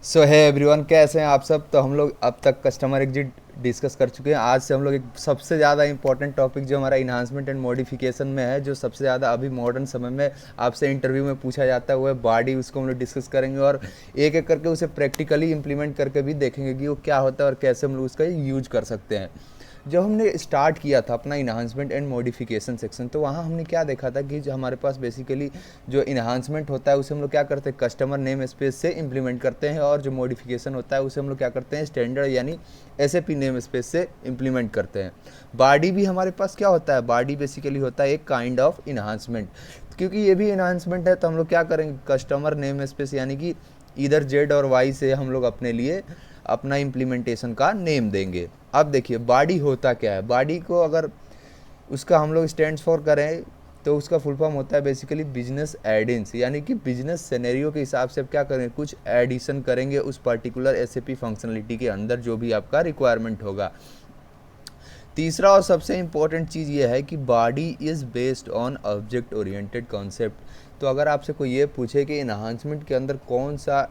सो है एवरीवन, कैसे हैं आप सब। तो हम लोग अब तक कस्टमर एग्जिट डिस्कस कर चुके हैं। आज से हम लोग एक सबसे ज़्यादा इंपॉर्टेंट टॉपिक जो हमारा इन्हांसमेंट एंड मॉडिफिकेशन में है, जो सबसे ज़्यादा अभी मॉडर्न समय में आपसे इंटरव्यू में पूछा जाता है, वो है बॉडी। उसको हम लोग डिस्कस करेंगे और एक एक करके उसे प्रैक्टिकली इम्प्लीमेंट करके भी देखेंगे कि वो क्या होता है और कैसे हम लोग उसका यूज कर सकते हैं। जब हमने स्टार्ट किया था अपना इन्हांसमेंट एंड मॉडिफिकेशन सेक्शन, तो वहाँ हमने क्या देखा था कि जो हमारे पास बेसिकली जो इन्हांसमेंट होता है उसे हम लोग क्या करते हैं, कस्टमर नेम स्पेस से इम्प्लीमेंट करते हैं, और जो मॉडिफिकेशन होता है उसे हम लोग क्या करते हैं, स्टैंडर्ड यानी एसएपी नेम स्पेस से इम्प्लीमेंट करते हैं। बॉडी भी हमारे पास क्या होता है, बॉडी बेसिकली होता है एक काइंड ऑफ इन्हांसमेंट। क्योंकि ये भी इन्हांसमेंट है, तो हम लोग क्या करेंगे, कस्टमर नेम स्पेस यानी कि इधर जेड और वाई से हम लोग अपने लिए अपना इम्प्लीमेंटेशन का नेम देंगे। अब देखिए बॉडी होता क्या है। बॉडी को अगर उसका हम लोग स्टैंड्स फॉर करें तो उसका फुल फॉर्म होता है बेसिकली बिजनेस एडिंस, यानी कि बिजनेस सिनेरियो के हिसाब से आप क्या करेंगे, कुछ एडिशन करेंगे उस पर्टिकुलर एसएपी फंक्शनलिटी के अंदर जो भी आपका रिक्वायरमेंट होगा। तीसरा और सबसे इम्पोर्टेंट चीज़ ये है कि body is based on object oriented concept. तो अगर आपसे कोई ये पूछे कि इन्हांसमेंट के अंदर कौन सा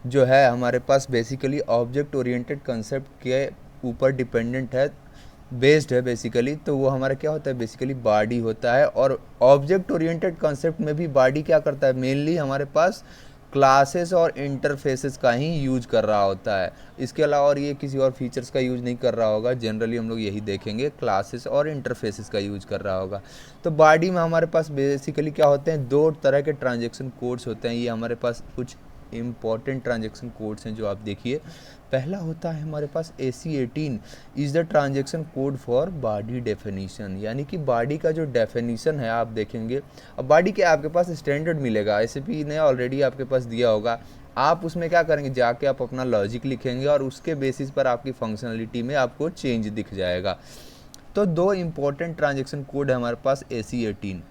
जो है हमारे पास बेसिकली ऑब्जेक्ट ओरिएंटेड कॉन्सेप्ट के ऊपर डिपेंडेंट है, बेस्ड है बेसिकली, तो वो हमारा क्या होता है, बेसिकली बॉडी होता है। और ऑब्जेक्ट ओरिएंटेड कॉन्सेप्ट में भी बॉडी क्या करता है, मेनली हमारे पास क्लासेस और इंटरफेसेस का ही यूज कर रहा होता है। इसके अलावा और ये किसी और फीचर्स का यूज नहीं कर रहा होगा। जनरली हम लोग यही देखेंगे, क्लासेस और इंटरफेसेस का यूज कर रहा होगा। तो बॉडी में हमारे पास बेसिकली क्या होते हैं, दो तरह के ट्रांजेक्शन कोड्स होते हैं। ये हमारे पास कुछ इंपॉर्टेंट ट्रांजेक्शन कोड्स हैं जो आप देखिए। पहला होता है हमारे पास AC18 is the transaction code for body definition, यानी कि बॉडी का जो डेफिनीशन है आप देखेंगे। अब बॉडी के आपके पास स्टैंडर्ड मिलेगा, एसएपी ने ऑलरेडी आपके पास दिया होगा। आप उसमें क्या करेंगे, जाके आप अपना लॉजिक लिखेंगे और उसके बेसिस पर आपकी फंक्शनलिटी में आपको चेंज दिख जाएगा। तो दो इम्पोर्टेंट ट्रांजेक्शन कोड है हमारे पास AC18।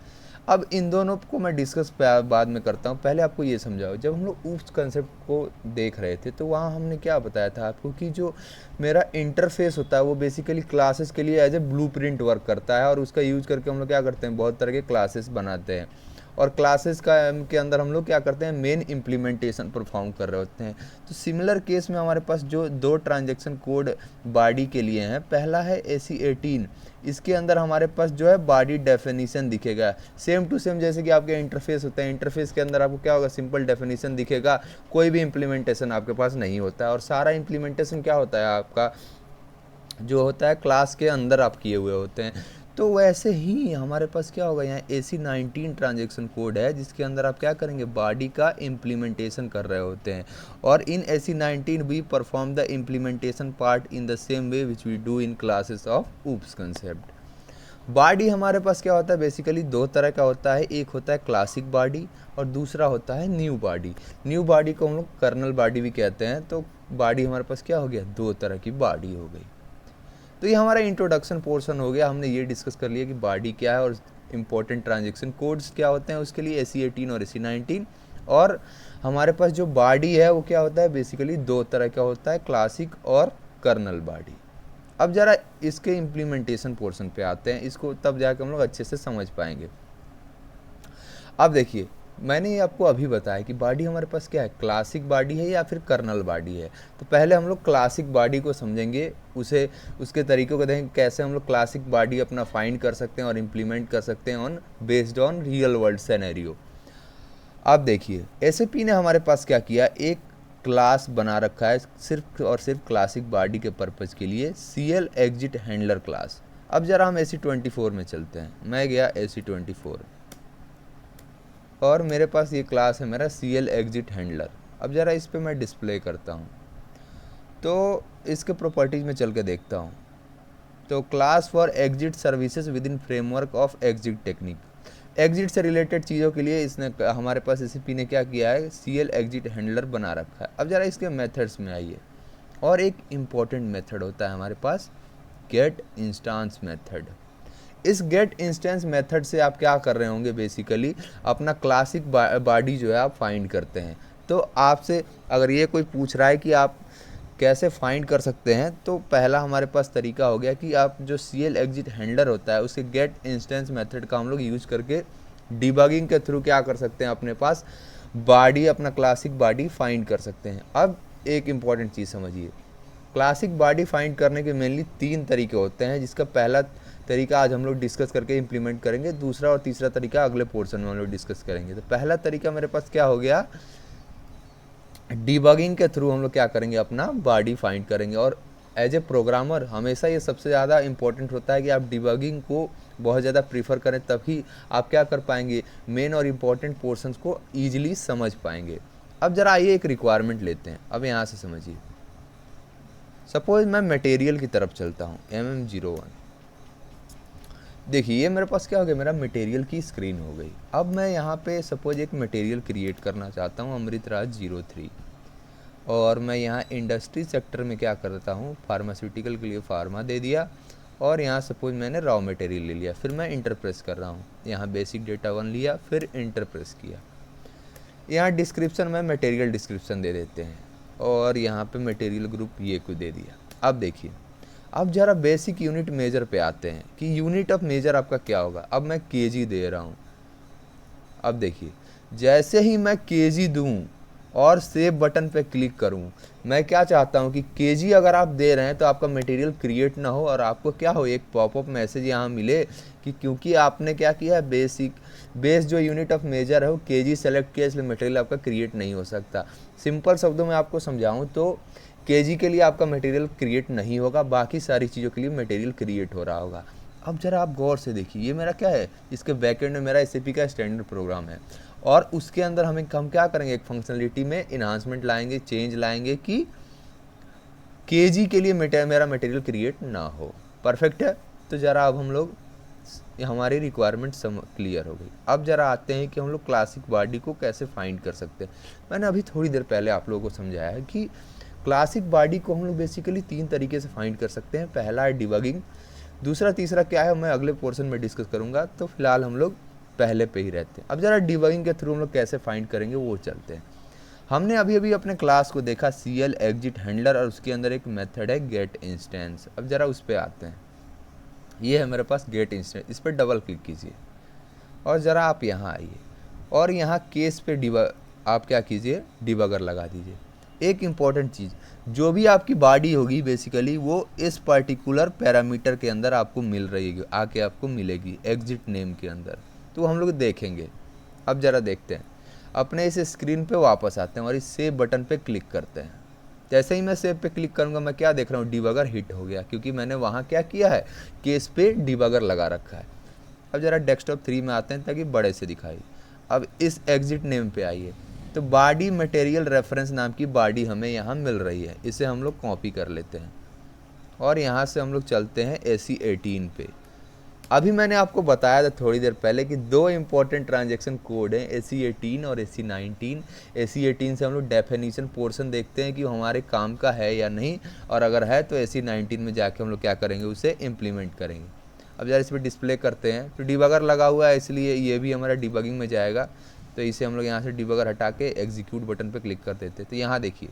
अब इन दोनों को मैं डिस्कस बाद में करता हूँ। पहले आपको ये समझाओ, जब हम लोग उस कंसेप्ट को देख रहे थे तो वहाँ हमने क्या बताया था आपको कि जो मेरा इंटरफेस होता है वो बेसिकली क्लासेस के लिए एज ए ब्लूप्रिंट वर्क करता है, और उसका यूज करके हम लोग क्या करते हैं, बहुत तरह के क्लासेस बनाते हैं। और क्लासेस का के अंदर हम लोग क्या करते हैं, मेन इम्प्लीमेंटेशन परफॉर्म कर रहे होते हैं। तो सिमिलर केस में हमारे पास जो दो ट्रांजेक्शन कोड बॉडी के लिए हैं, पहला है AC18। इसके अंदर हमारे पास जो है बॉडी डेफिनीशन दिखेगा, सेम टू सेम जैसे कि आपके इंटरफेस होता है। इंटरफेस के अंदर आपको क्या होगा, सिंपल डेफिनीशन दिखेगा, कोई भी इम्प्लीमेंटेशन आपके पास नहीं होता है। और सारा इम्प्लीमेंटेशन क्या होता है आपका, जो होता है क्लास के अंदर आप किए हुए होते हैं। तो वैसे ही हमारे पास क्या होगा, यहाँ AC19 ट्रांजेक्शन कोड है जिसके अंदर आप क्या करेंगे, बॉडी का इम्प्लीमेंटेशन कर रहे होते हैं। और in AC19 we perform the implementation part in the same way which we do in classes of oops concept. Body हमारे पास क्या होता है, बेसिकली दो तरह का होता है। एक होता है क्लासिक बॉडी और दूसरा होता है न्यू बॉडी। न्यू बॉडी को हम लोग कर्नल बॉडी भी कहते हैं। तो बॉडी हमारे पास क्या हो गया, दो तरह की बॉडी हो गई। तो ये हमारा इंट्रोडक्शन पोर्शन हो गया। हमने ये डिस्कस कर लिया कि बॉडी क्या है और इम्पोर्टेंट ट्रांजेक्शन कोड्स क्या होते हैं उसके लिए, AC18 और AC19। और हमारे पास जो बॉडी है वो क्या होता है, बेसिकली दो तरह का होता है, क्लासिक और कर्नल बॉडी। अब ज़रा इसके इम्प्लीमेंटेशन पोर्शन पे आते हैं, इसको तब जाकर हम लोग अच्छे से समझ पाएंगे। अब देखिए, मैंने ये आपको अभी बताया कि बॉडी हमारे पास क्या है, क्लासिक बॉडी है या फिर कर्नल बॉडी है। तो पहले हम लोग क्लासिक बॉडी को समझेंगे, उसे उसके तरीक़ों को देखेंगे कैसे हम लोग क्लासिक बॉडी अपना फाइंड कर सकते हैं और इम्प्लीमेंट कर सकते हैं on based on real world scenario. अब देखिए, एसएपी ने हमारे पास क्या किया, एक क्लास बना रखा है सिर्फ और सिर्फ क्लासिक बॉडी के पर्पज़ के लिए, CL एग्जिट हैंडलर क्लास। अब ज़रा हम AC24 में चलते हैं। मैं गया AC24 और मेरे पास ये क्लास है मेरा CL एग्जिट हैंडलर। अब ज़रा इस पे मैं डिस्प्ले करता हूँ तो इसके प्रॉपर्टीज़ में चल के देखता हूँ। तो class for exit services with in framework of exit technique, exit से रिलेटेड चीज़ों के लिए इसने हमारे पास एसएपी ने क्या किया है, CL एग्जिट हैंडलर बना रखा है। अब ज़रा इसके मेथड्स में आइए, और एक इम्पॉर्टेंट मेथड होता है हमारे पास, गेट इंस्टांस मेथड। इस गेट इंस्टेंस मेथड से आप क्या कर रहे होंगे, बेसिकली अपना क्लासिक बॉडी जो है आप फाइंड करते हैं। तो आपसे अगर ये कोई पूछ रहा है कि आप कैसे फाइंड कर सकते हैं, तो पहला हमारे पास तरीका हो गया कि आप जो CL एग्जिट हैंडलर होता है उसके गेट इंस्टेंस मेथड का हम लोग यूज करके डिबगिंग के थ्रू क्या कर सकते हैं, अपने पास बॉडी, अपना क्लासिक बॉडी फाइंड कर सकते हैं। अब एक इम्पॉर्टेंट चीज़ समझिए, क्लासिक बॉडी फाइंड करने के मेनली 3 तरीके होते हैं, जिसका पहला तरीका आज हम लोग डिस्कस करके इम्प्लीमेंट करेंगे, दूसरा और तीसरा तरीका अगले पोर्शन में हम लोग डिस्कस करेंगे। तो पहला तरीका मेरे पास क्या हो गया, डिबगिंग के थ्रू हम लोग क्या करेंगे, अपना बॉडी फाइंड करेंगे। और एज ए प्रोग्रामर हमेशा ये सबसे ज़्यादा इंपॉर्टेंट होता है कि आप डिबगिंग को बहुत ज़्यादा प्रीफर करें, तभी आप क्या कर पाएंगे, मेन और इम्पॉर्टेंट पोर्शंस को ईजिली समझ पाएंगे। अब ज़रा आइए एक रिक्वायरमेंट लेते हैं, अब यहाँ से समझिए। सपोज मैं मटेरियल की तरफ चलता हूँ, MM01। देखिए ये मेरे पास क्या हो गया, मेरा मटेरियल की स्क्रीन हो गई। अब मैं यहाँ पे सपोज एक मटेरियल क्रिएट करना चाहता हूँ, अमृतराज 03, और मैं यहाँ इंडस्ट्री सेक्टर में क्या करता हूँ, फार्मास्यूटिकल के लिए फार्मा दे दिया, और यहाँ सपोज मैंने रॉ मटेरियल ले लिया, फिर मैं इंटर प्रेस कर रहा हूँ, यहाँ बेसिक डेटा 1 लिया, फिर इंटर प्रेस किया। यहाँ डिस्क्रिप्शन में मटेरियल डिस्क्रिप्शन दे देते हैं, और यहाँ पे मटेरियल ग्रुप ये को दे दिया। अब देखिए, अब ज़रा बेसिक यूनिट मेजर पे आते हैं कि यूनिट ऑफ मेजर आपका क्या होगा। अब मैं केजी दे रहा हूँ। अब देखिए, जैसे ही मैं केजी दूँ और सेव बटन पे क्लिक करूँ, मैं क्या चाहता हूँ कि केजी अगर आप दे रहे हैं तो आपका मटेरियल क्रिएट ना हो, और आपको क्या हो, एक पॉपअप मैसेज यहाँ मिले कि क्योंकि आपने क्या किया है, बेस जो यूनिट ऑफ मेजर है वो केजी सेलेक्ट किया, इसलिए मटेरियल आपका क्रिएट नहीं हो सकता। सिंपल शब्दों में आपको समझाऊँ तो केजी के लिए आपका मटेरियल क्रिएट नहीं होगा, बाकी सारी चीज़ों के लिए मटेरियल क्रिएट हो रहा होगा। अब जरा आप गौर से देखिए, ये मेरा क्या है, इसके बैकएंड में मेरा SAP का स्टैंडर्ड प्रोग्राम है, और उसके अंदर हम क्या करेंगे, एक फंक्शनलिटी में इन्हांसमेंट लाएंगे, चेंज लाएंगे कि केजी के लिए मेरा मटेरियल क्रिएट ना हो। परफेक्ट है। तो ज़रा अब हम लोग हमारी रिक्वायरमेंट क्लियर हो गई। अब ज़रा आते हैं कि हम लोग क्लासिक बॉडी को कैसे फाइंड कर सकते हैं। मैंने अभी थोड़ी देर पहले आप लोगों को समझाया है कि क्लासिक बॉडी को हम लोग बेसिकली 3 तरीके से फाइंड कर सकते हैं। पहला है डिबगिंग, दूसरा तीसरा क्या है मैं अगले पोर्शन में डिस्कस करूंगा, तो फिलहाल हम लोग पहले पे ही रहते हैं। अब ज़रा डिबगिंग के थ्रू हम लोग कैसे फाइंड करेंगे वो चलते हैं। हमने अभी अभी अपने क्लास को देखा CL एग्जिट हैंडलर, और उसके अंदर एक मेथड है गेट इंस्टेंस। अब ज़रा उस पर आते हैं। ये है मेरे पास गेट इंस्टेंस, इस पर डबल क्लिक कीजिए और ज़रा आप यहाँ आइए, और यहाँ केस पे आप क्या कीजिए, डिबगर लगा दीजिए। एक इम्पॉर्टेंट चीज़, जो भी आपकी बॉडी होगी बेसिकली वो इस पर्टिकुलर पैरामीटर के अंदर आपको मिल रही है, आके आपको मिलेगी एग्जिट नेम के अंदर, तो हम लोग देखेंगे। अब ज़रा देखते हैं, अपने इस स्क्रीन पे वापस आते हैं और इस सेव बटन पे क्लिक करते हैं। जैसे ही मैं सेव पे क्लिक करूँगा, मैं क्या देख रहा हूँ, डिबगर हिट हो गया, क्योंकि मैंने वहाँ क्या किया है, केस पे डिबगर लगा रखा है। अब ज़रा डेस्कटॉप 3 में आते हैं ताकि बड़े से दिखाई। अब इस एग्जिट नेम पे आइए, तो बॉडी मटेरियल रेफरेंस नाम की बॉडी हमें यहाँ मिल रही है, इसे हम लोग कॉपी कर लेते हैं और यहाँ से हम लोग चलते हैं AC18 पे। अभी मैंने आपको बताया था थोड़ी देर पहले कि 2 इंपॉर्टेंट ट्रांजैक्शन कोड हैं, AC18 और AC19। AC18 से हम लोग डेफिनेशन पोर्शन देखते हैं कि वो हमारे काम का है या नहीं, और अगर है तो AC19 में जाके हम लोग क्या करेंगे, उसे इम्प्लीमेंट करेंगे। अब जरा इस पर डिस्प्ले करते हैं, तो डिबगर लगा हुआ है इसलिए ये भी हमारा डिबगिंग में जाएगा, तो इसे हम लोग यहाँ से डिबगर हटा के एग्जीक्यूट बटन पे क्लिक कर देते हैं। तो यहाँ देखिए,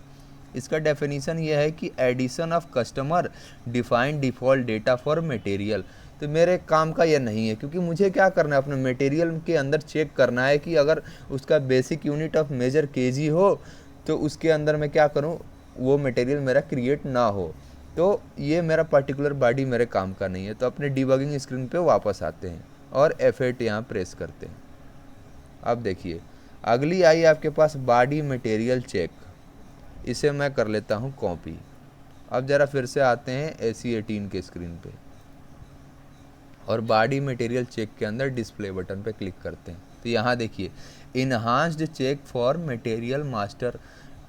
इसका डेफिनेशन ये है कि addition of customer defined default data for material. तो मेरे काम का ये नहीं है, क्योंकि मुझे क्या करना है, अपने मटेरियल के अंदर चेक करना है कि अगर उसका basic unit of measure KG हो तो उसके अंदर मैं क्या करूँ, वो मटेरियल मेरा क्रिएट ना हो। तो ये मेरा पर्टिकुलर बॉडी मेरे काम का नहीं है। तो अपने डिबगिंग स्क्रीन पे वापस आते हैं और F8 यहाँ प्रेस करते हैं। अब देखिए, अगली आई आपके पास बॉडी मटेरियल चेक, इसे मैं कर लेता हूँ कॉपी। अब ज़रा फिर से आते हैं AC18 के स्क्रीन पे और बॉडी मटेरियल चेक के अंदर डिस्प्ले बटन पे क्लिक करते हैं। तो यहाँ देखिए, enhanced check for material master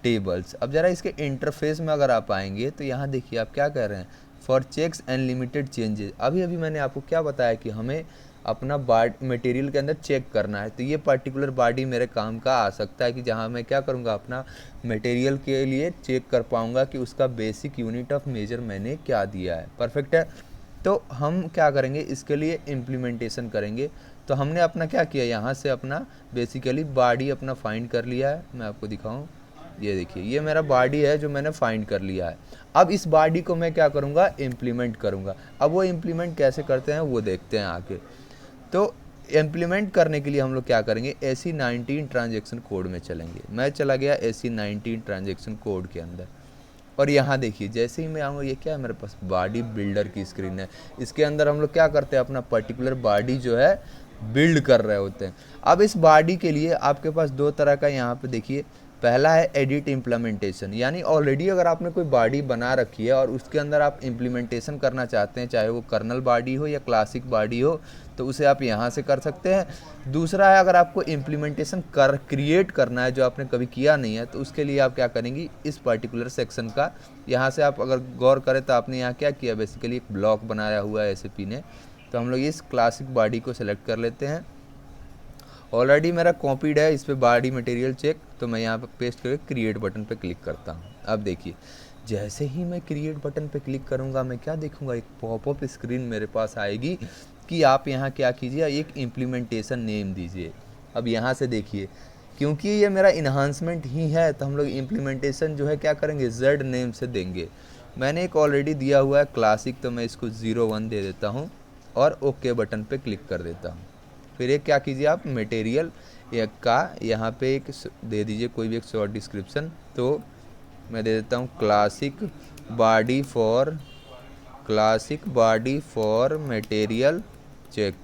tables. अब ज़रा इसके इंटरफेस में अगर आप आएंगे तो यहाँ देखिए आप क्या कह रहे हैं, for checks and limited changes. अभी अभी मैंने आपको क्या बताया कि हमें अपना मटेरियल के अंदर चेक करना है, तो ये पर्टिकुलर बॉडी मेरे काम का आ सकता है कि जहाँ मैं क्या करूँगा, अपना मटेरियल के लिए चेक कर पाऊँगा कि उसका बेसिक यूनिट ऑफ मेजर मैंने क्या दिया है। परफेक्ट है। तो हम क्या करेंगे, इसके लिए इम्प्लीमेंटेशन करेंगे। तो हमने अपना क्या किया, यहाँ से अपना बेसिकली बॉडी अपना फाइंड कर लिया है। मैं आपको दिखाऊँ, ये देखिए, ये मेरा बॉडी है जो मैंने फाइंड कर लिया है। अब इस बॉडी को मैं क्या करूँगा, इम्प्लीमेंट करूँगा। अब वो इम्प्लीमेंट कैसे करते हैं वो देखते हैं आगे। तो इम्प्लीमेंट करने के लिए हम लोग क्या करेंगे, AC19 ट्रांजेक्शन कोड में चलेंगे। मैं चला गया AC19 ट्रांजेक्शन कोड के अंदर, और यहाँ देखिए जैसे ही मैं आऊँगा, ये क्या है मेरे पास, बॉडी बिल्डर की स्क्रीन है। इसके अंदर हम लोग क्या करते हैं, अपना पर्टिकुलर बॉडी जो है बिल्ड कर रहे होते हैं। अब इस बॉडी के लिए आपके पास दो तरह का यहाँ पे देखिए, पहला है एडिट इम्प्लीमेंटेशन, यानी ऑलरेडी अगर आपने कोई बॉडी बना रखी है और उसके अंदर आप इम्प्लीमेंटेशन करना चाहते हैं, चाहे वो कर्नल बॉडी हो या क्लासिक बॉडी हो, तो उसे आप यहाँ से कर सकते हैं। दूसरा है, अगर आपको इम्प्लीमेंटेशन क्रिएट करना है जो आपने कभी किया नहीं है, तो उसके लिए आप क्या करेंगी, इस पर्टिकुलर सेक्शन का यहाँ से आप अगर गौर करें तो आपने यहाँ क्या किया, बेसिकली एक ब्लॉक बनाया हुआ है SAP ने। तो हम लोग इस क्लासिक बॉडी को सिलेक्ट कर लेते हैं। ऑलरेडी मेरा कॉपीड है इस पर बॉडी मटेरियल चेक, तो मैं यहाँ पे पेस्ट करके क्रिएट बटन पे क्लिक करता हूँ। अब देखिए जैसे ही मैं क्रिएट बटन पे क्लिक करूँगा, मैं क्या देखूँगा, एक पॉपअप स्क्रीन मेरे पास आएगी कि आप यहाँ क्या कीजिए, एक इम्प्लीमेंटेशन नेम दीजिए। अब यहाँ से देखिए, क्योंकि ये मेरा इन्हांसमेंट ही है, तो हम लोग इम्प्लीमेंटेशन जो है क्या करेंगे, Z नेम से देंगे। मैंने एक ऑलरेडी दिया हुआ है क्लासिक, तो मैं इसको 01 दे देता हूँ और ओके बटन पे क्लिक कर देता हूँ। फिर एक क्या कीजिए, आप मटेरियल एक का यहाँ पे एक दे दीजिए कोई भी एक शॉर्ट डिस्क्रिप्शन। तो मैं दे देता हूँ classic body for material check.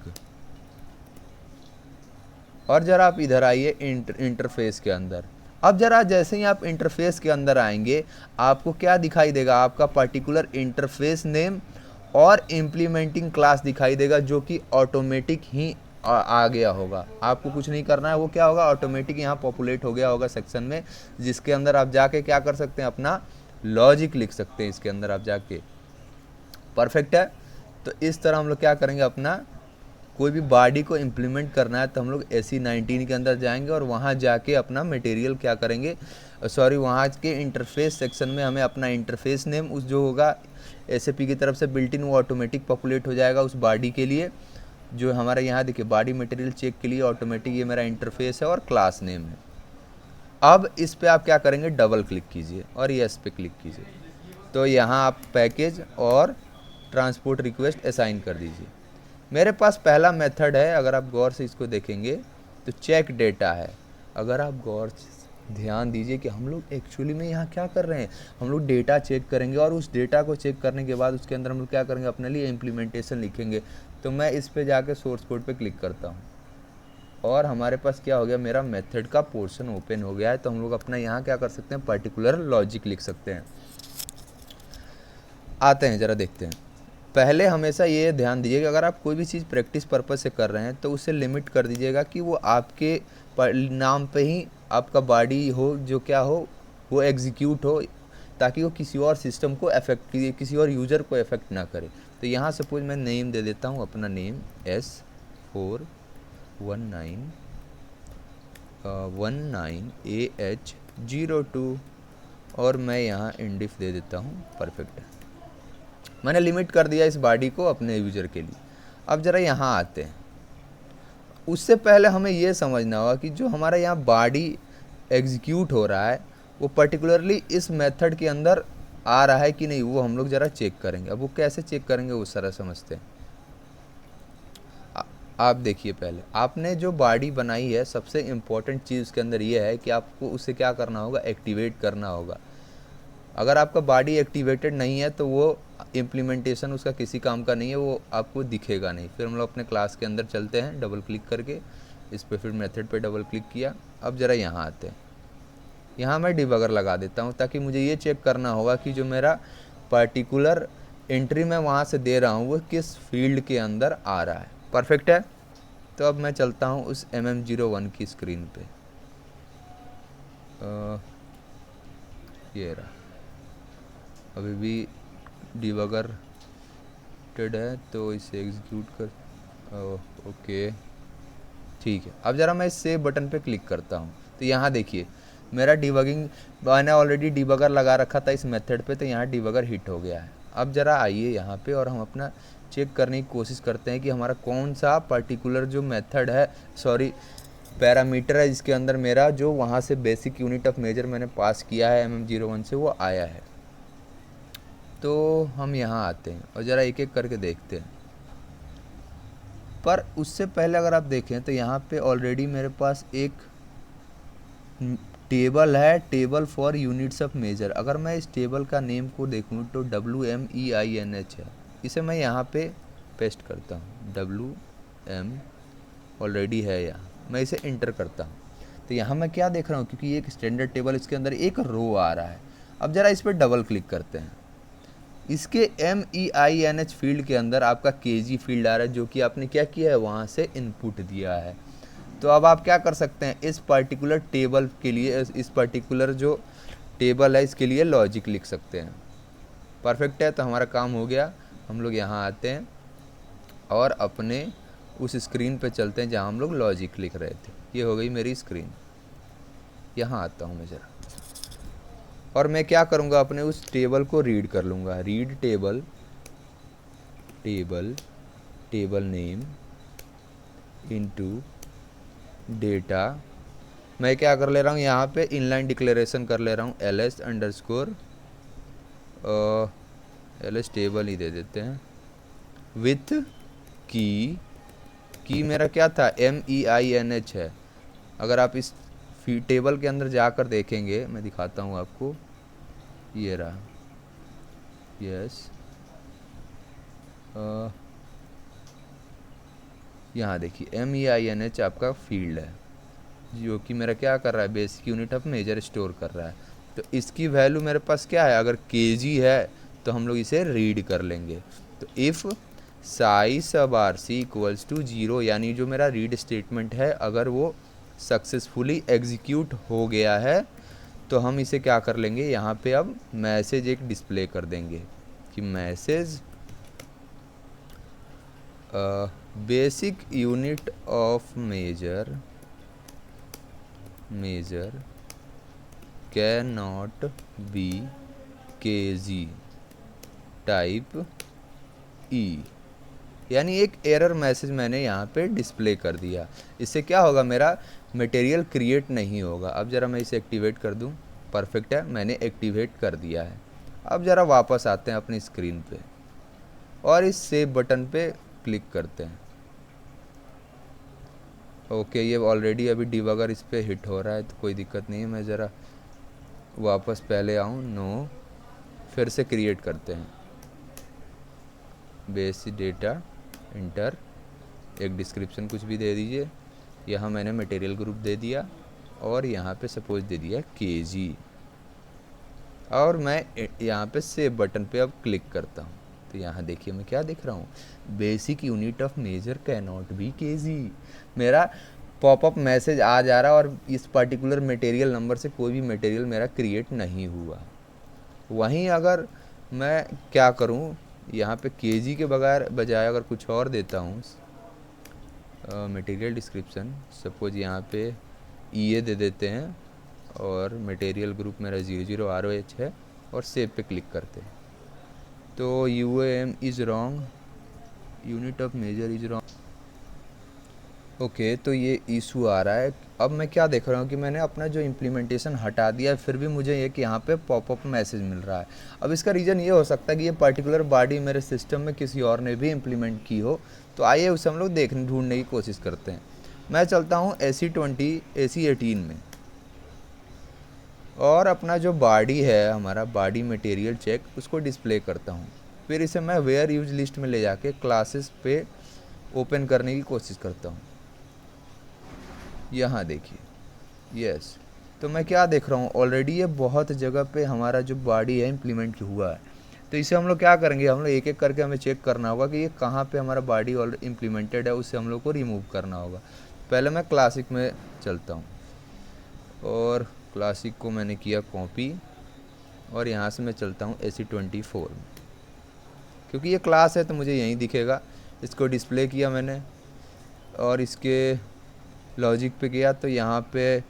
और ज़रा आप इधर आइए इंटरफेस के अंदर। अब ज़रा जैसे ही आप इंटरफेस के अंदर आएंगे, आपको क्या दिखाई देगा, आपका पर्टिकुलर इंटरफेस नेम और इम्प्लीमेंटिंग क्लास दिखाई देगा, जो कि ऑटोमेटिक ही आ गया होगा। आपको कुछ नहीं करना है, वो क्या होगा, ऑटोमेटिक यहाँ पॉपुलेट हो गया होगा सेक्शन में, जिसके अंदर आप जाके क्या कर सकते हैं, अपना लॉजिक लिख सकते हैं इसके अंदर आप जाके। परफेक्ट है। तो इस तरह हम लोग क्या करेंगे, अपना कोई भी बॉडी को इम्प्लीमेंट करना है तो हम लोग AC19 के अंदर जाएंगे और वहाँ जाके अपना मटेरियल क्या करेंगे, वहाँ के इंटरफेस सेक्शन में हमें अपना इंटरफेस नेम उस जो होगा SAP की तरफ से बिल्ट इन, वो ऑटोमेटिक पॉपुलेट हो जाएगा उस बॉडी के लिए। जो हमारा यहाँ देखिए बॉडी मटेरियल चेक के लिए ऑटोमेटिक ये मेरा इंटरफेस है और क्लास नेम है। अब इस पे आप क्या करेंगे, डबल क्लिक कीजिए और यस पे क्लिक कीजिए। तो यहाँ आप पैकेज और ट्रांसपोर्ट रिक्वेस्ट असाइन कर दीजिए। मेरे पास पहला मेथड है, अगर आप गौर से इसको देखेंगे तो चेक डेटा है। अगर आप गौर से ध्यान दीजिए कि हम लोग एक्चुअली में यहाँ क्या कर रहे हैं, हम लोग डेटा चेक करेंगे और उस डेटा को चेक करने के बाद उसके अंदर हम लोग क्या करेंगे, अपने लिए इम्प्लीमेंटेशन लिखेंगे। तो मैं इस पे जाके सोर्स कोड पे क्लिक करता हूँ और हमारे पास क्या हो गया, मेरा मेथड का पोर्शन ओपन हो गया है। तो हम लोग अपना यहाँ क्या कर सकते हैं, पर्टिकुलर लॉजिक लिख सकते हैं। आते हैं ज़रा देखते हैं। पहले हमेशा ये ध्यान दीजिए कि अगर आप कोई भी चीज़ प्रैक्टिस पर्पस से कर रहे हैं तो उसे लिमिट कर दीजिएगा कि वो आपके नाम पे ही आपका बॉडी हो, जो क्या हो वो एग्जीक्यूट हो, ताकि वो किसी और सिस्टम को अफेक्ट, किसी और यूज़र को अफेक्ट ना करे। तो यहाँ सपोज मैं नेम दे देता हूँ, अपना नेम S419AH02 और मैं यहाँ इंडिफ दे देता हूँ। परफेक्ट है, मैंने लिमिट कर दिया इस बॉडी को अपने यूज़र के लिए। अब ज़रा यहाँ आते हैं। उससे पहले हमें ये समझना होगा कि जो हमारा यहाँ बॉडी एग्जीक्यूट हो रहा है वो पर्टिकुलरली इस मेथड के अंदर आ रहा है कि नहीं, वो हम लोग ज़रा चेक करेंगे। अब वो कैसे चेक करेंगे वो सारा समझते हैं। आप देखिए, पहले आपने जो बॉडी बनाई है, सबसे इम्पोर्टेंट चीज़ उसके अंदर ये है कि आपको उसे क्या करना होगा, एक्टिवेट करना होगा। अगर आपका बॉडी एक्टिवेटेड नहीं है तो वो इम्प्लीमेंटेशन उसका किसी काम का नहीं है, वो आपको दिखेगा नहीं। फिर हम लोग अपने क्लास के अंदर चलते हैं, डबल क्लिक करके इस पर, फिर मेथड पे डबल क्लिक किया। अब ज़रा यहाँ आते हैं, यहाँ मैं डिबगर लगा देता हूँ ताकि मुझे ये चेक करना होगा कि जो मेरा पर्टिकुलर एंट्री मैं वहाँ से दे रहा हूँ वो किस फील्ड के अंदर आ रहा है। परफेक्ट है। तो अब मैं चलता हूँ उस MM01 की स्क्रीन पे। ये रहा, अभी भी डिबगर टेड है तो इसे एग्जीक्यूट कर। ओके ठीक है। अब ज़रा मैं इस सेव बटन पे क्लिक करता हूँ तो यहाँ देखिए मेरा डिबगिंग, मैंने ऑलरेडी डिबगर लगा रखा था इस मेथड पे, तो यहाँ डिबगर हिट हो गया है। अब ज़रा आइए यहाँ पे और हम अपना चेक करने की कोशिश करते हैं कि हमारा कौन सा पर्टिकुलर जो मेथड है, पैरामीटर है जिसके अंदर मेरा जो वहाँ से बेसिक यूनिट ऑफ मेजर मैंने पास किया है MM01 से, वो आया है। तो हम यहाँ आते हैं और ज़रा एक एक करके देखते हैं। पर उससे पहले अगर आप देखें तो यहाँ पे ऑलरेडी मेरे पास एक टेबल है, table for units of measure. अगर मैं इस टेबल का नेम को देखूँ तो WMEINH है, इसे मैं यहाँ पे पेस्ट करता हूँ। WM ऑलरेडी है यहाँ, मैं इसे इंटर करता हूँ। तो यहाँ मैं क्या देख रहा हूँ, क्योंकि ये एक स्टैंडर्ड टेबल, इसके अंदर एक रो आ रहा है। अब ज़रा इस पर डबल क्लिक करते हैं। इसके MEINH फील्ड के अंदर आपका KG फील्ड आ रहा है, जो कि आपने क्या किया है, वहाँ से इनपुट दिया है। तो अब आप क्या कर सकते हैं, इस पर्टिकुलर टेबल के लिए, इस पर्टिकुलर जो टेबल है इसके लिए लॉजिक लिख सकते हैं। परफेक्ट है, तो हमारा काम हो गया। हम लोग यहाँ आते हैं और अपने उस स्क्रीन पे चलते हैं जहाँ हम लोग लॉजिक लिख रहे थे। ये हो गई मेरी स्क्रीन। यहाँ आता हूँ मैं ज़रा, और मैं क्या करूँगा, अपने उस टेबल को रीड कर लूँगा। Read table, table name into data. मैं क्या कर ले रहा हूँ, यहाँ पे इनलाइन डिक्लेरेशन कर ले रहा हूँ, ls अंडरस्कोर ls टेबल ही दे देते हैं, विथ की मेरा क्या था, MEINH है। अगर आप इस टेबल के अंदर जाकर देखेंगे, मैं दिखाता हूँ आपको, ये रहा, यस, यहाँ देखिए MEINH आपका फील्ड है, जो कि मेरा क्या कर रहा है, basic unit of measure store कर रहा है। तो इसकी वैल्यू मेरे पास क्या है, अगर KG है तो हम लोग इसे रीड कर लेंगे। तो इफ़ साइज अब RC इक्वल्स टू 0, यानी जो मेरा रीड स्टेटमेंट है, अगर वो सक्सेसफुली एग्जीक्यूट हो गया है तो हम इसे क्या कर लेंगे, यहाँ पे अब मैसेज एक डिस्प्ले कर देंगे कि message basic unit of measure can not be KG type E, यानी एक एरर मैसेज मैंने यहाँ पे डिस्प्ले कर दिया। इससे क्या होगा, मेरा मटेरियल क्रिएट नहीं होगा। अब ज़रा मैं इसे एक्टिवेट कर दूँ। परफेक्ट है, मैंने एक्टिवेट कर दिया है। अब ज़रा वापस आते हैं अपनी स्क्रीन पे और इस सेव बटन पे क्लिक करते हैं। ओके, ये ऑलरेडी अभी डिबगर इस पर हिट हो रहा है, तो कोई दिक्कत नहीं है। मैं ज़रा वापस पहले आऊँ, नो, फिर से क्रिएट करते हैं। बेसिक डेटा इंटर, एक डिस्क्रिप्शन कुछ भी दे दीजिए। यहाँ मैंने मटेरियल ग्रुप दे दिया और यहाँ पे सपोज दे दिया KG, और मैं यहाँ पे सेव बटन पे अब क्लिक करता हूँ। तो यहाँ देखिए मैं क्या दिख रहा हूँ, basic unit of measure can not be KG। मेरा पॉपअप मैसेज आ जा रहा है और इस पर्टिकुलर मटेरियल नंबर से कोई भी मटेरियल मेरा क्रिएट नहीं हुआ। वहीं अगर मैं क्या करूं, यहाँ पे KG के बजाय अगर कुछ और देता हूँ, मटेरियल डिस्क्रिप्शन, सपोज यहाँ पे EA दे देते हैं और मटेरियल ग्रुप मेरा 00 ROH है, और सेव पे क्लिक करते हैं, तो UAM is wrong, unit of measure is wrong. Okay, तो ये इशू आ रहा है। अब मैं क्या देख रहा हूँ कि मैंने अपना जो इम्प्लीमेंटेशन हटा दिया है, फिर भी मुझे एक यहाँ पे पॉपअप मैसेज मिल रहा है। अब इसका रीज़न ये हो सकता है कि ये पर्टिकुलर बॉडी मेरे सिस्टम में किसी और ने भी इम्प्लीमेंट की हो। तो आइए उसे हम लोग ढूंढने की कोशिश करते हैं। मैं चलता हूँ AC18 में, और अपना जो बॉडी है, हमारा बॉडी मटेरियल चेक, उसको डिस्प्ले करता हूँ। फिर इसे मैं वेयर यूज लिस्ट में ले जाके क्लासेस पे ओपन करने की कोशिश करता हूँ। यहाँ देखिए, यस, तो मैं क्या देख रहा हूँ, ऑलरेडी ये बहुत जगह पे हमारा जो बॉडी है इम्प्लीमेंट हुआ है। तो इसे हम लोग क्या करेंगे, हम लोग एक एक करके हमें चेक करना होगा कि ये कहाँ पे हमारा बॉडी ऑलरेडी इम्प्लीमेंटेड है, उससे हम लोग को रिमूव करना होगा। पहले मैं क्लासिक में चलता हूँ, और क्लासिक को मैंने किया कॉपी, और यहाँ से मैं चलता हूँ AC24 में, क्योंकि ये क्लास है तो मुझे यहीं दिखेगा। इसको डिस्प्ले किया मैंने, और इसके लॉजिक पे गया, तो यहाँ पे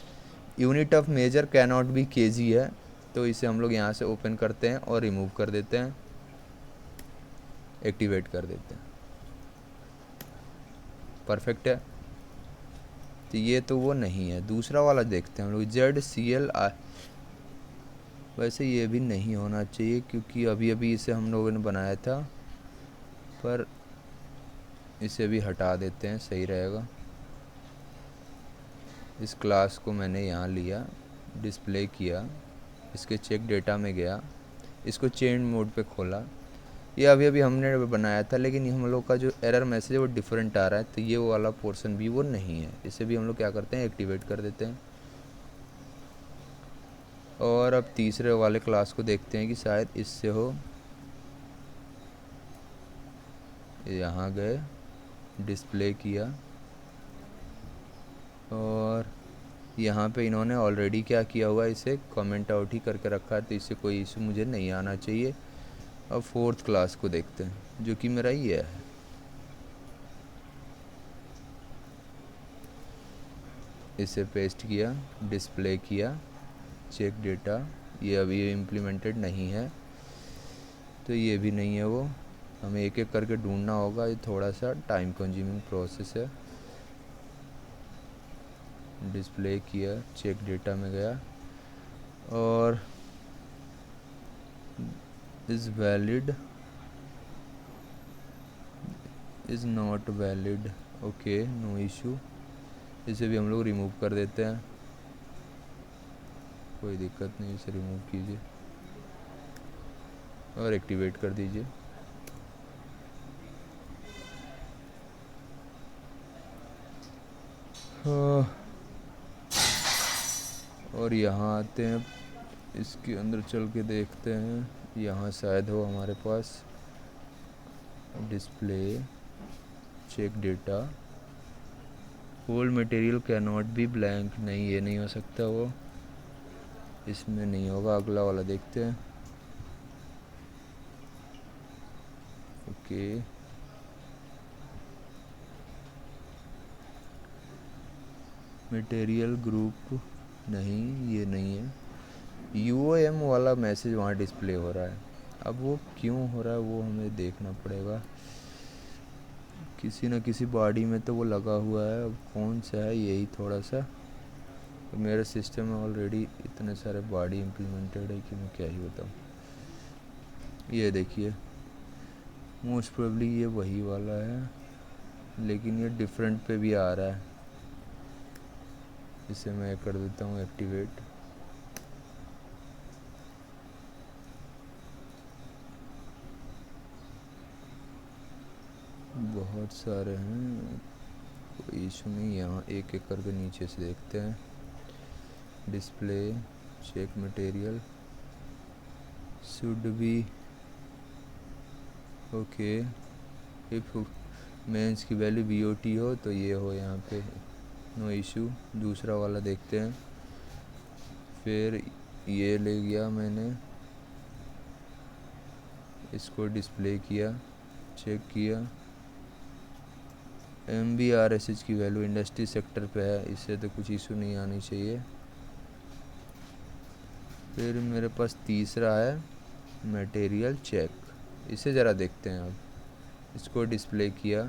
unit of measure can not be KG है, तो इसे हम लोग यहाँ से ओपन करते हैं और रिमूव कर देते हैं, एक्टिवेट कर देते हैं। परफेक्ट है, तो ये तो वो नहीं है। दूसरा वाला देखते हैं हम लोग, ZCL। वैसे ये भी नहीं होना चाहिए, क्योंकि अभी अभी इसे हम लोगों ने बनाया था, पर इसे भी हटा देते हैं, सही रहेगा। इस क्लास को मैंने यहाँ लिया, डिस्प्ले किया, इसके चेक डेटा में गया, इसको चेंज मोड पे खोला। ये अभी अभी हमने बनाया था, लेकिन हम लोग का जो एरर मैसेज है वो डिफरेंट आ रहा है, तो ये वो वाला पोर्शन भी वो नहीं है। इसे भी हम लोग क्या करते हैं, एक्टिवेट कर देते हैं। और अब तीसरे वाले क्लास को देखते हैं कि शायद इससे हो। यहाँ गए, डिस्प्ले किया, और यहाँ पे इन्होंने ऑलरेडी क्या किया हुआ है, इसे कमेंट आउट ही करके रखा है, तो इससे कोई इशू मुझे नहीं आना चाहिए। अब फोर्थ क्लास को देखते हैं, जो कि मेरा ये है। इसे पेस्ट किया, डिस्प्ले किया, चेक डेटा, ये अभी इम्प्लीमेंटेड नहीं है, तो ये भी नहीं है वो। हमें एक एक करके ढूंढना होगा, ये थोड़ा सा टाइम कंज्यूमिंग प्रोसेस है। डिस्प्ले किया, चेक डेटा में गया, और is valid, is not valid, okay, no issue. इसे भी हम लोग रिमूव कर देते हैं, कोई दिक्कत नहीं, इसे रिमूव कीजिए और एक्टिवेट कर दीजिए। और यहाँ आते हैं, इसके अंदर चल के देखते हैं, यहाँ शायद हो हमारे पास display, check data, whole material can not be blank, नहीं ये नहीं हो सकता, वो इसमें नहीं होगा। अगला वाला देखते हैं, ओके, मटेरियल ग्रुप, नहीं ये नहीं है। UOM वाला मैसेज वहाँ डिस्प्ले हो रहा है, अब वो क्यों हो रहा है वो हमें देखना पड़ेगा। किसी न किसी बॉडी में तो वो लगा हुआ है, अब कौन सा है यही थोड़ा सा। तो मेरे सिस्टम में ऑलरेडी इतने सारे बॉडी इम्प्लीमेंटेड है कि मैं क्या ही बताऊँ। ये देखिए, मोस्ट प्रोबेबली ये वही वाला है, लेकिन ये डिफरेंट पे भी आ रहा है। इसे मैं कर देता हूँ एक्टिवेट। बहुत सारे हैं, कोई इशू नहीं। यहाँ एक एक करके नीचे से देखते हैं। Display, check material, should be okay, if मेंस की वैल्यू BOT हो तो ये हो यहाँ पे, नो इशू। दूसरा वाला देखते हैं, फिर ये ले गया मैंने, इसको डिस्प्ले किया, चेक किया, MBRSH की वैल्यू इंडस्ट्री सेक्टर पे है, इससे तो कुछ इशू नहीं आनी चाहिए। फिर मेरे पास तीसरा है मटेरियल चेक, इसे ज़रा देखते हैं। अब इसको डिस्प्ले किया,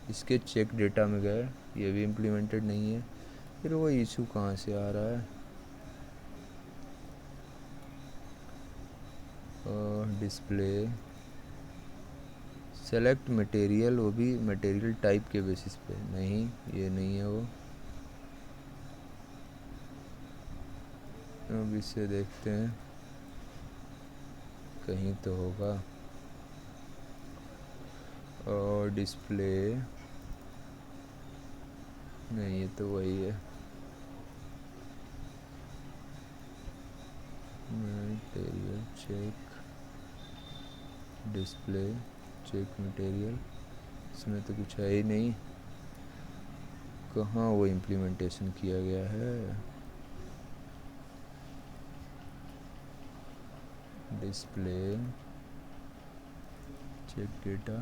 इसके चेक डेटा में गए, ये भी इम्प्लीमेंटेड नहीं है। फिर वो इशू कहाँ से आ रहा है, और डिस्प्ले, सेलेक्ट मटेरियल, वो भी मटेरियल टाइप के बेसिस पे, नहीं ये नहीं है वो। अब इसे देखते हैं, कहीं तो होगा। और डिस्प्ले, नहीं ये तो वही है, material check, display, check material, इसमें तो कुछ है ही नहीं। कहाँ वो इम्प्लीमेंटेशन किया गया है। Display, check data,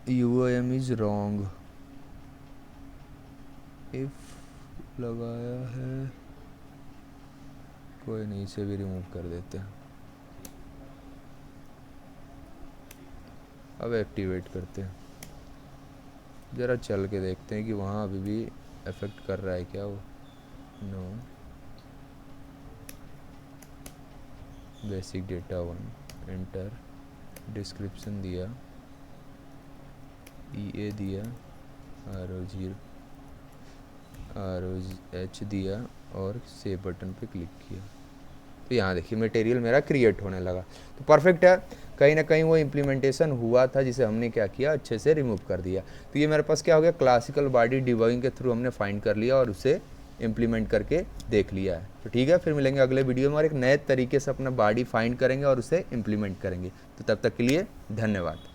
UOM is wrong, if लगाया है, कोई नहीं, इसे भी रिमूव कर देते हैं। अब एक्टिवेट करते हैं, ज़रा चल के देखते हैं कि वहाँ अभी भी अफेक्ट कर रहा है क्या वो। No, basic data 1, enter, description दिया, EA दिया, RO0 ROH दिया और सेव बटन पे क्लिक किया, तो यहाँ देखिए मटेरियल मेरा क्रिएट होने लगा। तो परफेक्ट है, कहीं ना कहीं वो इम्प्लीमेंटेशन हुआ था जिसे हमने क्या किया, अच्छे से रिमूव कर दिया। तो ये मेरे पास क्या हो गया, क्लासिकल बॉडी डिबगिंग के थ्रू हमने फाइंड कर लिया और उसे इम्प्लीमेंट करके देख लिया है। तो ठीक है, फिर मिलेंगे अगले वीडियो में और एक नए तरीके से अपना बॉडी फाइंड करेंगे और उसे इम्प्लीमेंट करेंगे। तो तब तक के लिए धन्यवाद।